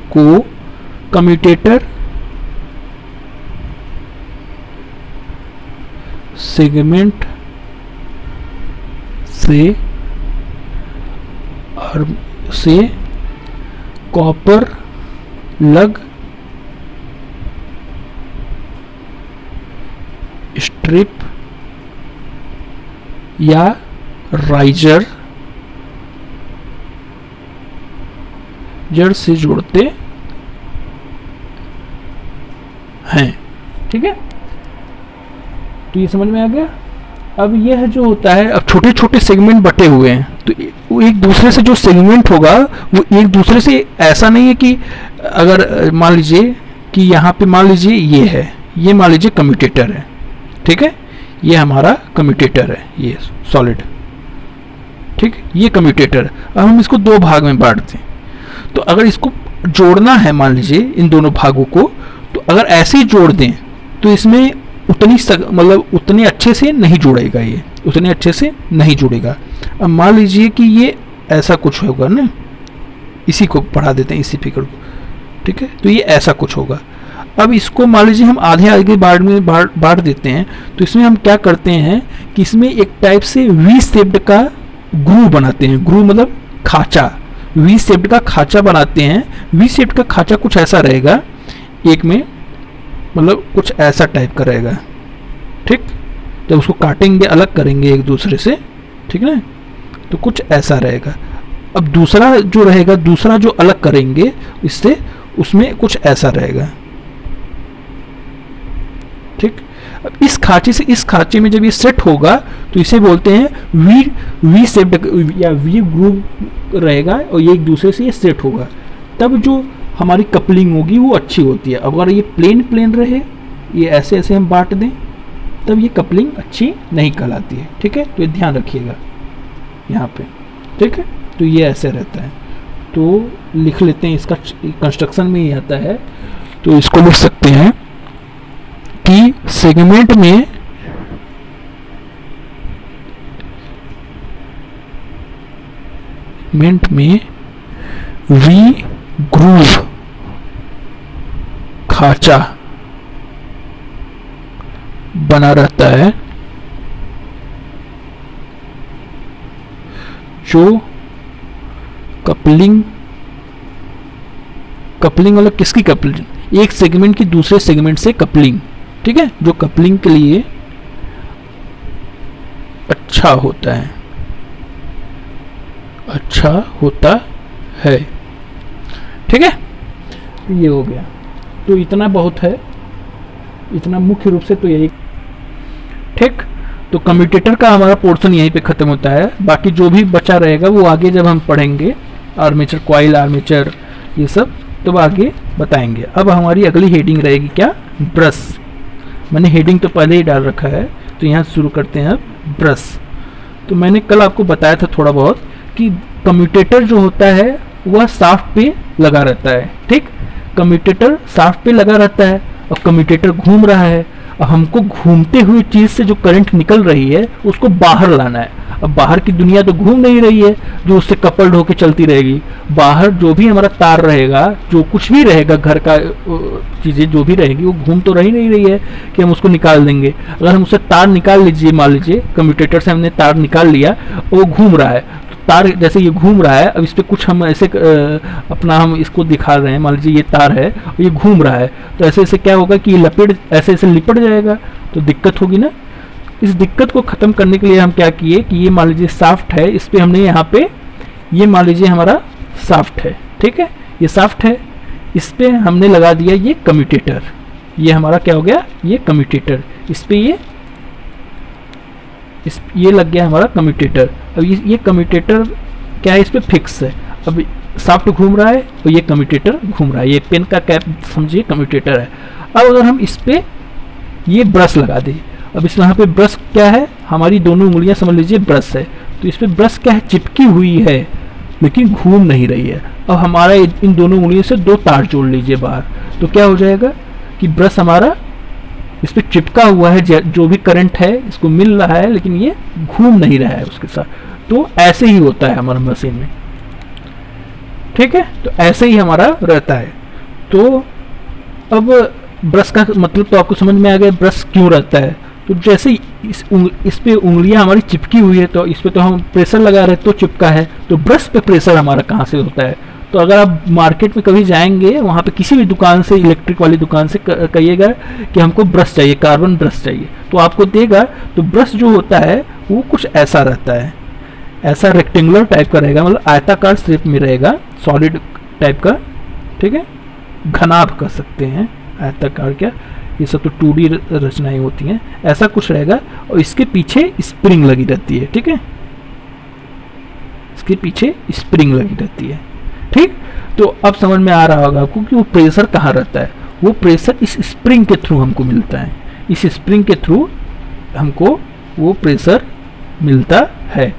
को कम्यूटेटर सेगमेंट से कॉपर लग स्ट्रिप या राइजर से जोड़ते हैं। ठीक है, तो ये समझ में आ गया। अब यह जो होता है, अब छोटे छोटे सेगमेंट बटे हुए हैं, तो वो एक दूसरे से जो सेगमेंट होगा वो एक दूसरे से ऐसा नहीं है कि अगर मान लीजिए कि यहाँ पे मान लीजिए ये है, ये मान लीजिए कम्यूटेटर है। ठीक है, ये हमारा कम्यूटेटर है, ये सॉलिड। ठीक, ये कम्यूटेटर। अब हम इसको दो भाग में बांटते हैं, तो अगर इसको जोड़ना है मान लीजिए इन दोनों भागों को, तो अगर ऐसे ही जोड़ दें तो इसमें उतने अच्छे से नहीं जुड़ेगा, ये उतने अच्छे से नहीं जुड़ेगा। अब मान लीजिए कि ये ऐसा कुछ होगा ना, इसी को बढ़ा देते हैं, इसी फिगर को। ठीक है, तो ये ऐसा कुछ होगा। अब इसको मान लीजिए हम आधे बांट देते हैं, तो इसमें हम क्या करते हैं कि इसमें एक टाइप से वी शेप्ड का ग्रूव बनाते हैं। ग्रूव मतलब खांचा, वी शेप्ड का खांचा बनाते हैं। वी शेप्ड का खांचा कुछ ऐसा रहेगा, एक में मतलब कुछ ऐसा टाइप का रहेगा। ठीक, जब उसको काटेंगे, अलग करेंगे एक दूसरे से, ठीक है, तो कुछ ऐसा रहेगा। अब दूसरा जो रहेगा, दूसरा जो अलग करेंगे इससे, उसमें कुछ ऐसा रहेगा। ठीक, अब इस खांचे से इस खांचे में जब ये सेट होगा तो इसे बोलते हैं वी शेप्ड या वी ग्रूव रहेगा, और ये एक दूसरे से ये सेट होगा, तब जो हमारी कपलिंग होगी वो अच्छी होती है। अगर ये प्लेन रहे, ये ऐसे ऐसे हम बांट दें, तब ये कपलिंग अच्छी नहीं कहलाती है। ठीक है, तो ये ध्यान रखिएगा यहाँ पे। ठीक है, तो ये ऐसे रहता है। तो लिख लेते हैं, इसका कंस्ट्रक्शन में ही आता है, तो इसको लिख सकते हैं सेगमेंट में वी ग्रूव खांचा बना रहता है, जो कपलिंग मतलब किसकी कपलिंग, एक सेगमेंट की दूसरे सेगमेंट से कपलिंग, ठीक है, जो कपलिंग के लिए अच्छा होता है, ठीक है। ये हो गया, तो इतना बहुत है, इतना मुख्य रूप से तो यही, ठीक। तो कम्यूटेटर का हमारा पोर्शन यहीं पे खत्म होता है, बाकी जो भी बचा रहेगा वो आगे जब हम पढ़ेंगे, आर्मेचर कॉइल, आर्मेचर, ये सब तो आगे बताएंगे। अब हमारी अगली हेडिंग रहेगी क्या, ब्रश। मैंने हेडिंग तो पहले ही डाल रखा है, तो यहाँ शुरू करते हैं अब ब्रश। तो मैंने कल आपको बताया था थोड़ा बहुत कि कम्यूटेटर जो होता है वह शाफ्ट पे लगा रहता है, ठीक। कम्यूटेटर शाफ्ट पे लगा रहता है और कम्यूटेटर घूम रहा है। अब हमको घूमते हुए चीज से जो करंट निकल रही है उसको बाहर लाना है। अब बाहर की दुनिया तो घूम नहीं रही है जो उससे कपल्ड होकर चलती रहेगी। बाहर जो भी हमारा तार रहेगा, जो कुछ भी रहेगा, घर का चीजें जो भी रहेगी, वो घूम तो रही नहीं रही है कि हम उसको निकाल देंगे। अगर हम उससे तार निकाल लीजिए, मान लीजिए कम्यूटेटर से हमने तार निकाल लिया, वो घूम रहा है, तार जैसे ये घूम रहा है, अब इस पे कुछ हम ऐसे अपना हम इसको दिखा रहे हैं, मान लीजिए ये तार है और ये घूम रहा है, तो ऐसे ऐसे क्या होगा कि ये लपेट ऐसे ऐसे लिपट जाएगा, तो दिक्कत होगी ना। इस दिक्कत को ख़त्म करने के लिए हम क्या किए कि ये मान लीजिए शाफ्ट है, इस पे हमने यहाँ पे ये मान लीजिए हमारा शाफ्ट है, ठीक है, ये शाफ्ट है, इस पे हमने लगा दिया ये कम्यूटेटर। ये हमारा क्या हो गया, ये कम्यूटेटर, इस पे ये लग गया हमारा कम्यूटेटर। अब ये कम्यूटेटर क्या है, इस पे फिक्स है। अब शाफ्ट घूम रहा है और ये कम्यूटेटर घूम रहा है, ये पेन का कैप समझिए कम्यूटेटर है। अब अगर हम इस पे ये ब्रश लगा दें, अब इस यहाँ पे ब्रश क्या है, हमारी दोनों उंगलियां समझ लीजिए ब्रश है, तो इस पे ब्रश क्या है, चिपकी हुई है लेकिन घूम नहीं रही है। अब हमारा इन दोनों उंगलियों से दो तार जोड़ लीजिए बाहर, तो क्या हो जाएगा कि ब्रश हमारा इस पे चिपका हुआ है, जो भी करंट है इसको मिल रहा है लेकिन ये घूम नहीं रहा है उसके साथ। तो ऐसे ही होता है हमारा मशीन में, ठीक है, तो ऐसे ही हमारा रहता है। तो अब ब्रश का मतलब तो आपको समझ में आ गया, ब्रश क्यों रहता है। तो जैसे इस पे उंगलियां हमारी चिपकी हुई है, तो इस पे तो हम प्रेशर लगा रहे तो चिपका है, तो ब्रश पे प्रेशर हमारा कहाँ से होता है। तो अगर आप मार्केट में कभी जाएंगे, वहाँ पे किसी भी दुकान से, इलेक्ट्रिक वाली दुकान से कहिएगा कि हमको ब्रश चाहिए, कार्बन ब्रश चाहिए, तो आपको देगा। तो ब्रश जो होता है वो कुछ ऐसा रहता है, ऐसा रेक्टेंगुलर टाइप का रहेगा, मतलब आयताकार शेप में रहेगा, सॉलिड टाइप का, ठीक है, घनाभ कर सकते हैं, आयताकार क्या, ये सब तो 2D रचनाएं होती हैं, ऐसा कुछ रहेगा। और इसके पीछे स्प्रिंग लगी रहती है, ठीक है, इसके पीछे स्प्रिंग लगी रहती है, ठीक। तो अब समझ में आ रहा होगा आपको कि वो प्रेशर कहाँ रहता है। वो प्रेशर इस स्प्रिंग के थ्रू हमको मिलता है, इस स्प्रिंग के थ्रू हमको वो प्रेशर मिलता है।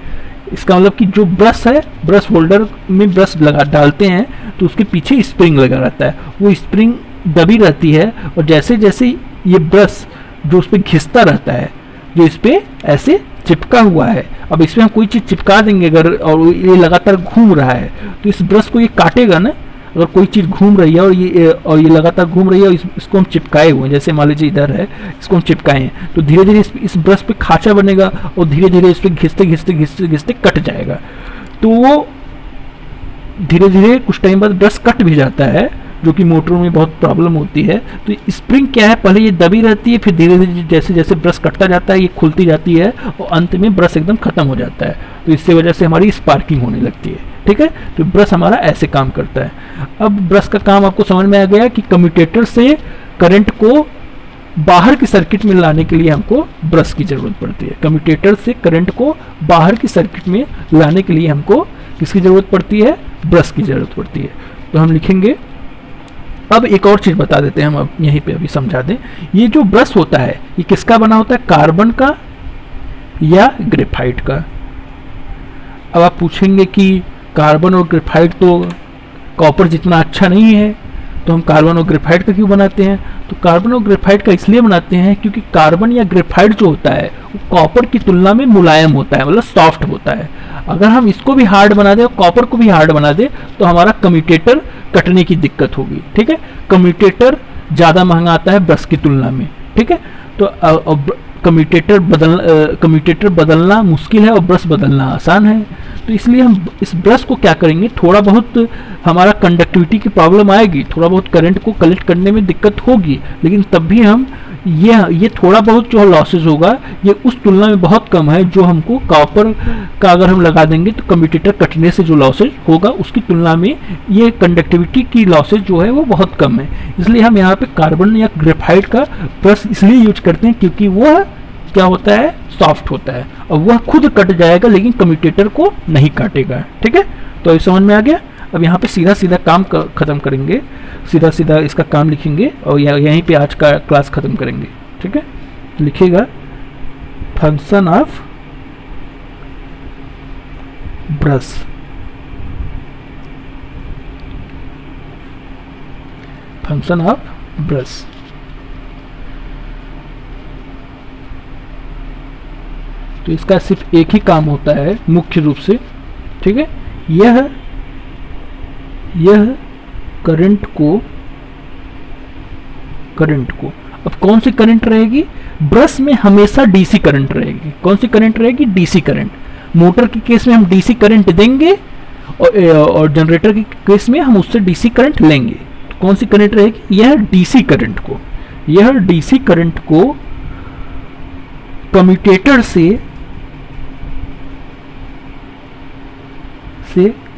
इसका मतलब कि जो ब्रश है, ब्रश होल्डर में ब्रश लगा डालते हैं तो उसके पीछे स्प्रिंग लगा रहता है, वो स्प्रिंग दबी रहती है, और जैसे जैसे ये ब्रश जो उस पर घिसता रहता है, जो इस पे ऐसे चिपका हुआ है, अब इसमें हम कोई चीज़ चिपका देंगे अगर, और ये लगातार घूम रहा है, तो इस ब्रश को ये काटेगा ना। अगर कोई चीज़ घूम रही है और ये लगातार घूम रही है, और इसको हम चिपकाए हुए हैं, जैसे मान लीजिए इधर है, इसको हम चिपकाए हैं, तो धीरे धीरे इस ब्रश पे खांचा बनेगा और धीरे धीरे इस पर घिसते घिसते घिसते घिसते कट जाएगा। तो वो धीरे धीरे कुछ टाइम बाद ब्रश कट भी जाता है, जो कि मोटरों में बहुत प्रॉब्लम होती है। तो स्प्रिंग क्या है, पहले ये दबी रहती है, फिर धीरे धीरे जैसे जैसे ब्रश कटता जाता है ये खुलती जाती है, और अंत में ब्रश एकदम खत्म हो जाता है। तो इससे वजह से हमारी स्पार्किंग होने लगती है, ठीक है। तो ब्रश हमारा ऐसे काम करता है। अब ब्रश का काम आपको समझ में आ गया कि कम्यूटेटर से करंट को बाहर की सर्किट में लाने के लिए हमको ब्रश की जरूरत पड़ती है। कम्यूटेटर से करंट को बाहर की सर्किट में लाने के लिए हमको किसकी जरूरत पड़ती है, ब्रश की जरूरत पड़ती है। तो हम लिखेंगे, अब एक और चीज़ बता देते हैं हम, अब यहीं पे अभी समझा दें। ये जो ब्रश होता है ये किसका बना होता है, कार्बन का या ग्रेफाइट का। अब आप पूछेंगे कि कार्बन और ग्रेफाइट तो कॉपर जितना अच्छा नहीं है, तो हम कार्बन और ग्रेफाइट का क्यों बनाते हैं? तो कार्बन और ग्रेफाइट का इसलिए बनाते हैं क्योंकि कार्बन या ग्रेफाइट जो होता है वो कॉपर की तुलना में मुलायम होता है, मतलब सॉफ्ट होता है। अगर हम इसको भी हार्ड बना दें और कॉपर को भी हार्ड बना दें तो हमारा कम्यूटेटर कटने की दिक्कत होगी। ठीक है, कम्यूटेटर ज़्यादा महंगा आता है ब्रश की तुलना में। ठीक है, तो कम्यूटेटर बदलना मुश्किल है और ब्रश बदलना आसान है। तो इसलिए हम इस ब्रश को क्या करेंगे, थोड़ा बहुत हमारा कंडक्टिविटी की प्रॉब्लम आएगी, थोड़ा बहुत करंट को कलेक्ट करने में दिक्कत होगी, लेकिन तब भी हम ये थोड़ा बहुत जो लॉसेस होगा ये उस तुलना में बहुत कम है जो हमको कॉपर का अगर हम लगा देंगे तो कम्यूटेटर कटने से जो लॉसेज होगा उसकी तुलना में ये कंडक्टिविटी की लॉसेज जो है वो बहुत कम है। इसलिए हम यहाँ पे कार्बन या ग्रेफाइट का ब्रश इसलिए यूज करते हैं क्योंकि वह क्या होता है, सॉफ्ट होता है और वह खुद कट जाएगा लेकिन कम्यूटेटर को नहीं काटेगा। ठीक है, तो ये समझ में आ गया। अब यहाँ पे सीधा सीधा काम खत्म करेंगे, सीधा सीधा इसका काम लिखेंगे और यहीं पे आज का क्लास खत्म करेंगे। ठीक है, लिखिएगा function of brush. Function of brush तो इसका सिर्फ एक ही काम होता है मुख्य रूप से। ठीक है, यह करंट को अब कौन सी करंट रहेगी, ब्रश में हमेशा डीसी करंट रहेगी। कौन सी करंट रहेगी, डीसी करंट। मोटर के केस में हम डीसी करंट देंगे और जनरेटर के केस में हम उससे डीसी करंट लेंगे। तो कौन सी करंट रहेगी, यह डीसी करंट को कम्यूटेटर से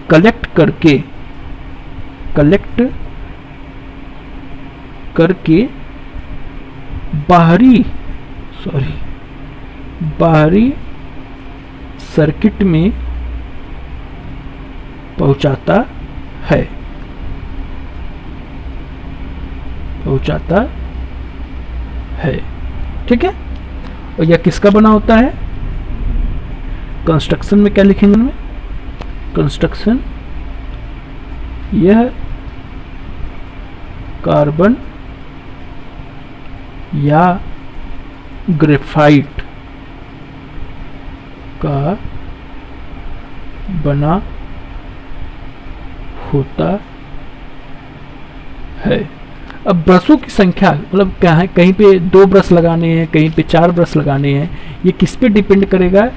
कलेक्ट करके बाहरी सर्किट में पहुंचाता है। ठीक है, और यह किसका बना होता है, कंस्ट्रक्शन में क्या लिखेंगे उनमें, कंस्ट्रक्शन यह कार्बन या ग्रेफाइट का बना होता है। अब ब्रशों की संख्या मतलब क्या है, कहीं पे 2 ब्रश लगाने हैं, कहीं पे 4 ब्रश लगाने हैं, ये किस पे डिपेंड करेगा,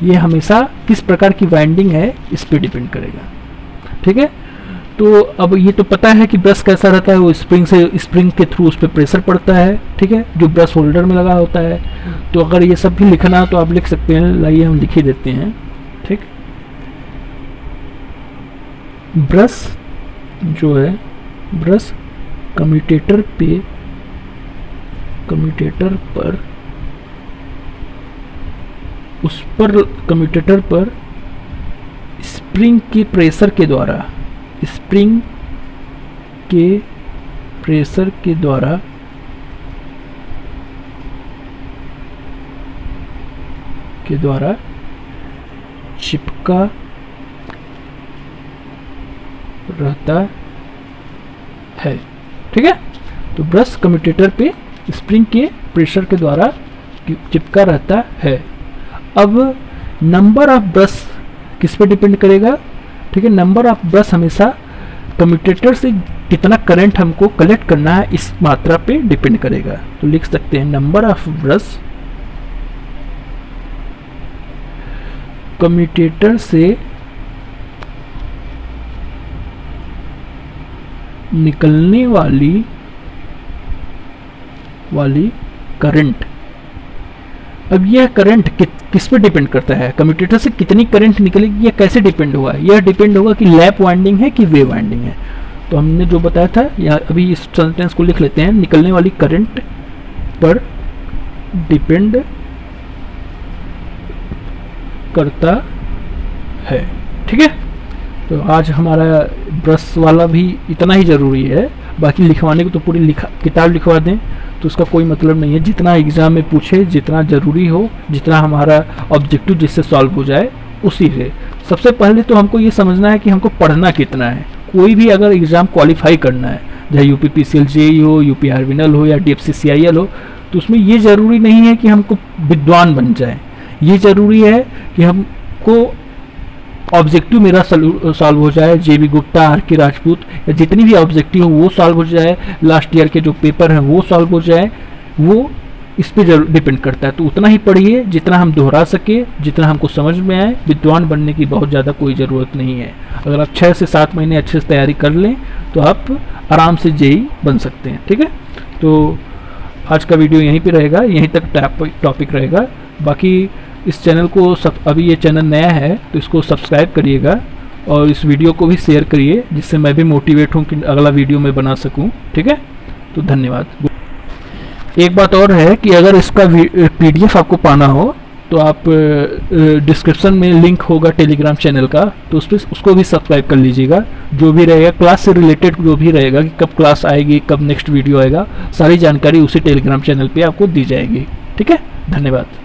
ये हमेशा किस प्रकार की वाइंडिंग है इस पे डिपेंड करेगा। ठीक है, तो अब ये तो पता है कि ब्रश कैसा रहता है, वो स्प्रिंग के थ्रू उस पर प्रेशर पड़ता है। ठीक है, जो ब्रश होल्डर में लगा होता है। तो अगर ये सब भी लिखना तो आप लिख सकते हैं, लाइए हम लिख ही देते हैं। ठीक, ब्रश जो है, ब्रश कम्यूटेटर पर उस पर कम्यूटेटर पर स्प्रिंग के प्रेशर के द्वारा चिपका रहता है। ठीक है, तो ब्रश कम्यूटेटर पे स्प्रिंग के प्रेशर के द्वारा चिपका रहता है। अब नंबर ऑफ ब्रश किस पे डिपेंड करेगा, ठीक है, नंबर ऑफ ब्रश हमेशा कम्यूटेटर से कितना करंट हमको कलेक्ट करना है इस मात्रा पे डिपेंड करेगा। तो लिख सकते हैं नंबर ऑफ ब्रश कम्यूटेटर से निकलने वाली करंट। अब यह करंट किस पे डिपेंड करता है, कम्यूटेटर से कितनी करंट निकलेगी, यह कैसे डिपेंड होगा, यह डिपेंड होगा कि लैप वाइंडिंग है कि वेव वाइंडिंग है। तो हमने जो बताया था, या अभी इस सेंटेंस को लिख लेते हैं, निकलने वाली करंट पर डिपेंड करता है। ठीक है, तो आज हमारा ब्रश वाला भी इतना ही ज़रूरी है, बाकी लिखवाने को तो पूरी किताब लिखवा दें तो उसका कोई मतलब नहीं है। जितना एग्ज़ाम में पूछे, जितना ज़रूरी हो, जितना हमारा ऑब्जेक्टिव जिससे सॉल्व हो जाए उसी से। सबसे पहले तो हमको ये समझना है कि हमको पढ़ना कितना है। कोई भी अगर एग्ज़ाम क्वालिफाई करना है चाहे UPPCL JEE हो, UPRVNL हो या DFCCIL हो। तो उसमें ये ज़रूरी नहीं है कि हमको विद्वान बन जाए, ये ज़रूरी है कि हमको ऑब्जेक्टिव मेरा सॉल्व हो जाए, JB गुप्ता, RK राजपूत या जितनी भी ऑब्जेक्टिव हो वो सॉल्व हो जाए, लास्ट ईयर के जो पेपर हैं वो सॉल्व हो जाए, वो इस पे जरूर डिपेंड करता है। तो उतना ही पढ़िए जितना हम दोहरा सके, जितना हमको समझ में आए। विद्वान बनने की बहुत ज़्यादा कोई ज़रूरत नहीं है। अगर आप 6 से 7 महीने अच्छे से तैयारी कर लें तो आप आराम से JEE बन सकते हैं। ठीक है, तो आज का वीडियो यहीं पे रहेगा, यहीं तक टॉपिक रहेगा। बाकी इस चैनल को अभी ये चैनल नया है तो इसको सब्सक्राइब करिएगा और इस वीडियो को भी शेयर करिए, जिससे मैं भी मोटिवेट हूँ कि अगला वीडियो मैं बना सकूँ। ठीक है, तो धन्यवाद। एक बात और है कि अगर इसका PDF आपको पाना हो तो आप डिस्क्रिप्शन में लिंक होगा टेलीग्राम चैनल का, तो उस पर उसको भी सब्सक्राइब कर लीजिएगा। जो भी रहेगा क्लास से रिलेटेड, जो भी रहेगा कि कब क्लास आएगी, कब नेक्स्ट वीडियो आएगा, सारी जानकारी उसी टेलीग्राम चैनल पे आपको दी जाएगी। ठीक है, धन्यवाद।